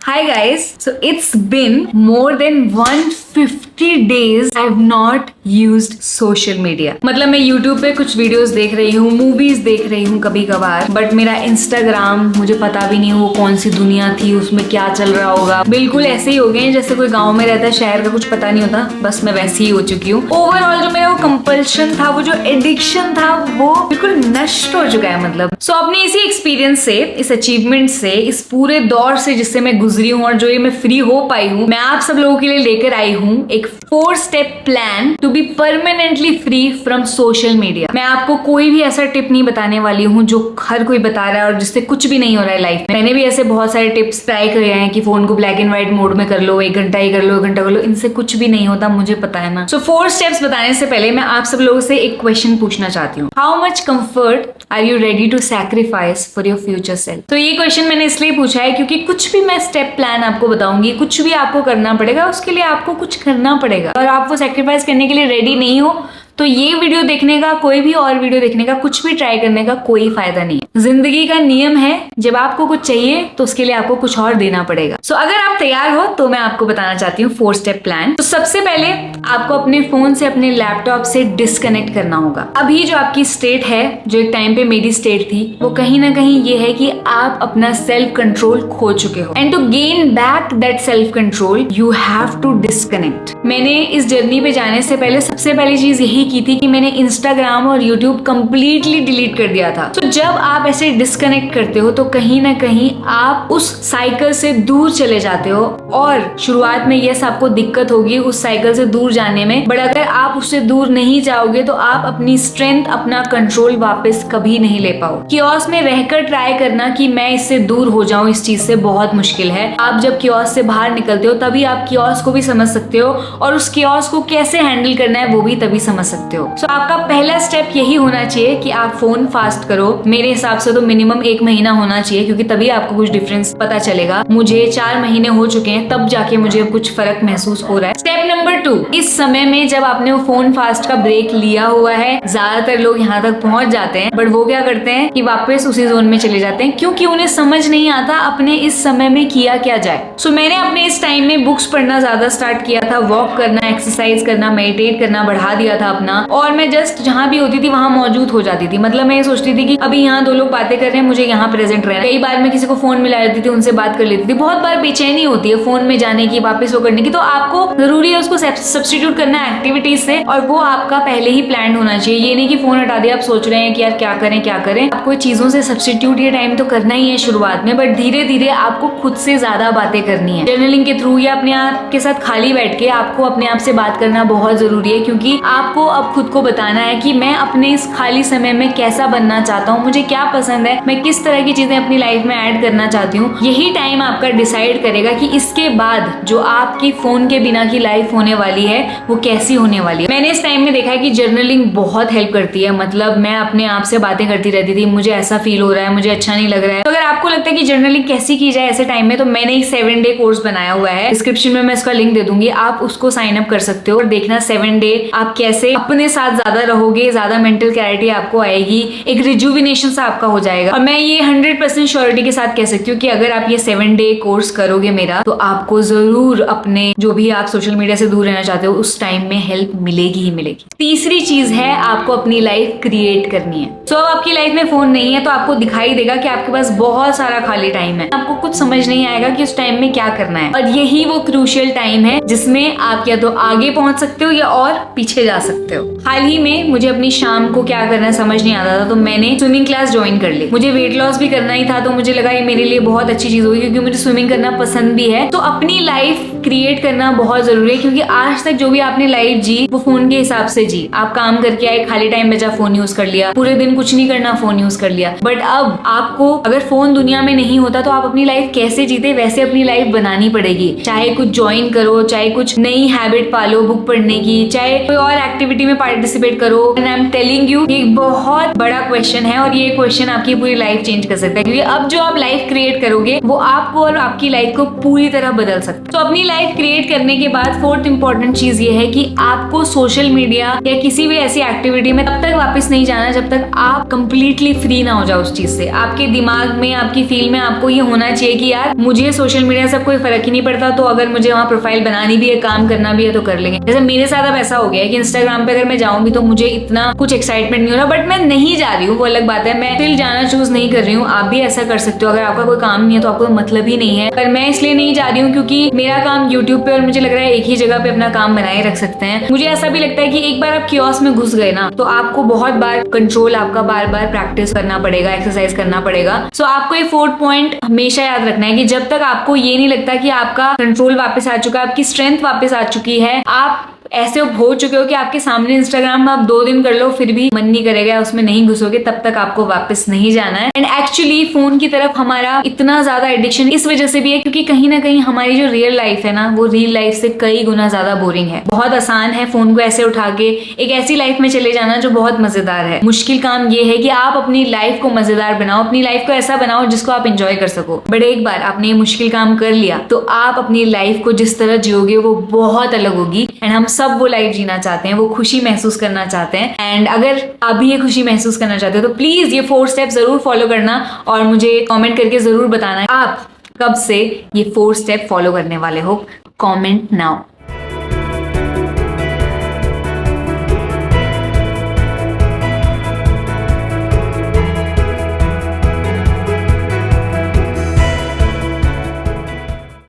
Hi guys, so it's been more than 150 days I have not used social media. मतलब मैं YouTube पे कुछ videos देख रही हूँ, मूवीज देख रही हूँ कभी कभार, बट मेरा Instagram मुझे पता भी नहीं वो कौन सी दुनिया थी, उसमें क्या चल रहा होगा। बिल्कुल ऐसे ही हो गए जैसे कोई गाँव में रहता है, शहर का कुछ पता नहीं होता, बस मैं वैसी ही हो चुकी हूँ। ओवरऑल जो मेरा वो कंपल्शन था, वो जो एडिक्शन था, वो बिल्कुल नष्ट हो चुका है। मतलब सो अपने इसी एक्सपीरियंस से, इस अचीवमेंट से, इस पूरे दौर से जिससे मैं गुजरी हूँ और जो ये मैं फ्री हो पाई हूँ, मैं आप सब लोगों के लिए लेकर आई हूँ एक 4 step plan to be permanently free from social media. मैं आपको कोई भी ऐसा टिप नहीं बताने वाली हूँ जो हर कोई बता रहा है और जिससे कुछ भी नहीं हो रहा है लाइफ में। मैंने भी ऐसे बहुत सारे टिप्स ट्राई करे हैं कि फोन को ब्लैक एंड व्हाइट मोड में कर लो, 1 घंटा ही कर लो, 1 घंटा कर लो, इनसे कुछ भी नहीं होता, मुझे पता है ना। सो 4 स्टेप्स बताने से पहले मैं आप सब लोगों से एक क्वेश्चन पूछना चाहती हूँ। How much comfort are you ready to sacrifice for your future self? तो ये क्वेश्चन मैंने इसलिए पूछा है क्योंकि कुछ भी मैं स्टेप प्लान आपको बताऊंगी, कुछ भी आपको करना पड़ेगा, उसके लिए आपको कुछ करना पड़ेगा। और आप वो सैक्रिफाइस करने के लिए रेडी नहीं हो तो ये वीडियो देखने का, कोई भी और वीडियो देखने का, कुछ भी ट्राई करने का कोई फायदा नहीं है। जिंदगी का नियम है, जब आपको कुछ चाहिए तो उसके लिए आपको कुछ और देना पड़ेगा। सो अगर आप तैयार हो तो मैं आपको बताना चाहती हूँ 4 स्टेप प्लान। तो सबसे पहले आपको अपने फोन से, अपने लैपटॉप से डिस्कनेक्ट करना होगा। अभी जो आपकी स्टेट है, जो एक टाइम पे मेरी स्टेट थी, वो कहीं ना कहीं ये है कि आप अपना सेल्फ कंट्रोल खो चुके हो। And to gain back that self control you have to disconnect. मैंने इस जर्नी पे जाने से पहले सबसे पहली चीज यही की थी कि मैंने इंस्टाग्राम और यूट्यूब कंप्लीटली डिलीट कर दिया था। तो जब आप ऐसे डिस्कनेक्ट करते हो तो कहीं ना कहीं आप उस साइकिल से दूर चले जाते हो और शुरुआत में यस आपको दिक्कत होगी उस साइकिल से दूर जाने में, बट अगर आप उससे दूर नहीं जाओगे तो आप अपनी स्ट्रेंथ, अपना कंट्रोल वापस कभी नहीं ले पाओ। कियोस में रहकर ट्राई करना कि मैं इससे दूर हो जाऊं, इस चीज से बहुत मुश्किल है। आप जब कियोस से बाहर निकलते हो तभी आप कियोस को भी समझ सकते हो और उस कियोस को कैसे हैंडल करना है वो भी तभी समझ सकते हो। So, आपका पहला स्टेप यही होना चाहिए कि आप फोन फास्ट करो। मेरे हिसाब से तो मिनिमम 1 महीना होना चाहिए क्योंकि तभी आपको कुछ डिफरेंस पता चलेगा। मुझे 4 महीने हो चुके हैं तब जाके मुझे कुछ फर्क महसूस हो रहा है। स्टेप नंबर 2, इस समय में जब आपने वो फोन फास्ट का ब्रेक लिया हुआ है, ज्यादातर लोग यहाँ तक पहुंच जाते हैं, बट वो क्या करते हैं कि वापस उसी जोन में चले जाते हैं क्योंकि उन्हें समझ नहीं आता अपने इस समय में किया क्या जाए। सो मैंने अपने इस टाइम में बुक्स पढ़ना ज्यादा स्टार्ट किया था, वॉक करना, एक्सरसाइज करना, मेडिटेट करना बढ़ा दिया था अपना, और मैं जस्ट जहां भी होती थी वहां मौजूद हो जाती थी। मतलब मैं ये सोचती थी कि अभी यहाँ 2 लोग बातें कर रहे हैं, मुझे यहाँ प्रेजेंट रहना है। कई बार मैं किसी को फोन मिला लेती थी, उनसे बात कर लेती थी। बहुत बार बेचैनी होती है फोन में जाने की, वापस वो करने की, तो आपको जरूरी है उसको सब्स्टिट्यूट करना एक्टिविटीज से, और वो आपका पहले ही प्लान होना चाहिए। ये नहीं कि फोन हटा दिया, आप सोच रहे हैं कि यार क्या करें क्या करें। आपको चीजों से सब्स्टिट्यूट ये टाइम तो करना ही है शुरुआत में, बट धीरे धीरे आपको खुद से ज्यादा बातें करनी है। जर्नलिंग के थ्रू या अपने आप के साथ खाली बैठ के आपको अपने आप से बात करना बहुत जरूरी है क्योंकि आपको अब खुद को बताना है कि मैं अपने इस खाली समय में कैसा बनना चाहता हूँ, मुझे क्या पसंद है, मैं किस तरह की चीजें अपनी लाइफ में ऐड करना चाहती हूँ। यही टाइम आपका डिसाइड करेगा कि इसके बाद जो आपकी फोन के बिना की लाइफ होने वाली है वो कैसी होने वाली है। मैंने इस टाइम में देखा है कि जर्नलिंग बहुत हेल्प करती है। मतलब मैं अपने आप से बातें करती रहती थी, मुझे ऐसा फील हो रहा है, मुझे अच्छा नहीं लग रहा है। तो अगर आपको लगता है कि जर्नलिंग कैसी की जाए ऐसे टाइम में, तो मैंने एक 7 डे कोर्स बनाया हुआ है, डिस्क्रिप्शन में मैं इसका लिंक दे दूंगी, आप उसको साइन अप कर सकते हो और देखना 7 डे आप कैसे अपने साथ ज्यादा रहोगे, ज्यादा मेंटल क्लैरिटी आपको आएगी, एक रिजुविनेशन सा आपका हो जाएगा। और मैं ये 100% श्योरिटी के साथ कह सकती हूँ कि अगर आप ये 7 डे कोर्स करोगे मेरा, तो आपको जरूर अपने जो भी आप सोशल मीडिया से दूर रहना चाहते हो उस टाइम में हेल्प मिलेगी ही मिलेगी। तीसरी चीज है आपको अपनी लाइफ क्रिएट करनी है। सो अब आपकी लाइफ में फोन नहीं है तो आपको दिखाई देगा कि आपके पास बहुत सारा खाली टाइम है, आपको कुछ समझ नहीं आएगा कि उस टाइम में क्या करना है, और यही वो क्रूशियल टाइम है जिसमें आप या तो आगे पहुंच सकते हो या और पीछे जा सकते हो। हाल ही में मुझे अपनी शाम को क्या करना है समझ नहीं आता था, तो मैंने स्विमिंग क्लास ज्वाइन कर ली। मुझे वेट लॉस भी करना ही था तो मुझे लगा ये मेरे लिए बहुत अच्छी चीज होगी क्योंकि मुझे स्विमिंग करना पसंद भी है। तो अपनी लाइफ क्रिएट करना बहुत जरूरी है क्योंकि आज तक जो भी आपने लाइफ जी वो फोन के हिसाब से जी। आप काम करके आए, खाली टाइम बचा, फोन यूज कर लिया, पूरे दिन कुछ नहीं करना, फोन यूज कर लिया। बट अब आपको अगर फोन दुनिया में नहीं होता तो आप अपनी लाइफ कैसे जीते वैसे अपनी लाइफ बनानी पड़ेगी। चाहे कुछ ज्वाइन करो, चाहे कुछ नई हैबिट पालो बुक पढ़ने की, चाहे कोई और एक्टिविटी एक्टिविटी में पार्टिसिपेट करो। And I am telling you, ये एक बहुत बड़ा क्वेश्चन है और ये क्वेश्चन आपकी पूरी लाइफ चेंज कर सकता है, क्योंकि अब जो आप लाइफ क्रिएट करोगे वो आपको और आपकी लाइफ को पूरी तरह बदल सकता है। तो अपनी लाइफ क्रिएट करने के बाद फोर्थ इंपॉर्टेंट चीज ये है कि आपको सोशल मीडिया या किसी भी ऐसी एक्टिविटी में तब तक वापस नहीं जाना जब तक आप कंप्लीटली फ्री ना हो जाओ उस चीज से। आपके दिमाग में, आपकी फील में आपको ये होना चाहिए कि यार मुझे सोशल मीडिया से कोई फर्क ही नहीं पड़ता, तो अगर मुझे वहाँ प्रोफाइल बनानी भी है, काम करना भी है तो कर लेंगे। जैसे मेरे साथ अब ऐसा हो गया है कि इंस्टाग्राम पे अगर मैं जाऊंगी तो मुझे इतना कुछ एक्साइटमेंट नहीं हो रहा, बट मैं नहीं जा रही हूँ, वो अलग बात है, मैं स्टिल जाना चूज नहीं कर रही हूँ। आप भी ऐसा कर सकते हो, अगर आपका कोई काम नहीं है तो आपको मतलब ही नहीं है। पर मैं इसलिए नहीं जा रही हूँ क्योंकि मेरा काम यूट्यूब पे और मुझे लग रहा है एक ही जगह पे अपना काम बनाए रख सकते हैं। मुझे ऐसा भी लगता है कि एक बार आप कियोस्क में घुस गए ना तो आपको बहुत बार कंट्रोल, आपका बार बार प्रैक्टिस करना पड़ेगा, एक्सरसाइज करना पड़ेगा। सो आपको ये 4th पॉइंट हमेशा याद रखना है कि जब तक आपको ये नहीं लगता कि आपका कंट्रोल वापस आ चुका है, आपकी स्ट्रेंथ वापस आ चुकी है, आप ऐसे हो चुके हो कि आपके सामने इंस्टाग्राम में आप 2 दिन कर लो फिर भी मन नहीं करेगा, उसमें नहीं घुसोगे, तब तक आपको वापस नहीं जाना है। एंड एक्चुअली फोन की तरफ हमारा इतना ज्यादा एडिक्शन इस वजह से भी है क्योंकि कहीं ना कहीं हमारी जो रियल लाइफ है ना, वो रियल लाइफ से कई गुना ज्यादा बोरिंग है। बहुत आसान है फोन को ऐसे उठा के एक ऐसी लाइफ में चले जाना जो बहुत मजेदार है। मुश्किल काम ये है कि आप अपनी लाइफ को मजेदार बनाओ, अपनी लाइफ को ऐसा बनाओ जिसको आप एंजॉय कर सको। बट एक बार आपने ये मुश्किल काम कर लिया तो आप अपनी लाइफ को जिस तरह जियोगे वो बहुत अलग होगी। एंड हम सब वो लाइफ जीना चाहते हैं, वो खुशी महसूस करना चाहते हैं। एंड अगर आप भी ये खुशी महसूस करना चाहते हो तो प्लीज ये 4 स्टेप जरूर फॉलो करना और मुझे कमेंट करके जरूर बताना आप कब से ये 4 स्टेप फॉलो करने वाले हो। Comment now.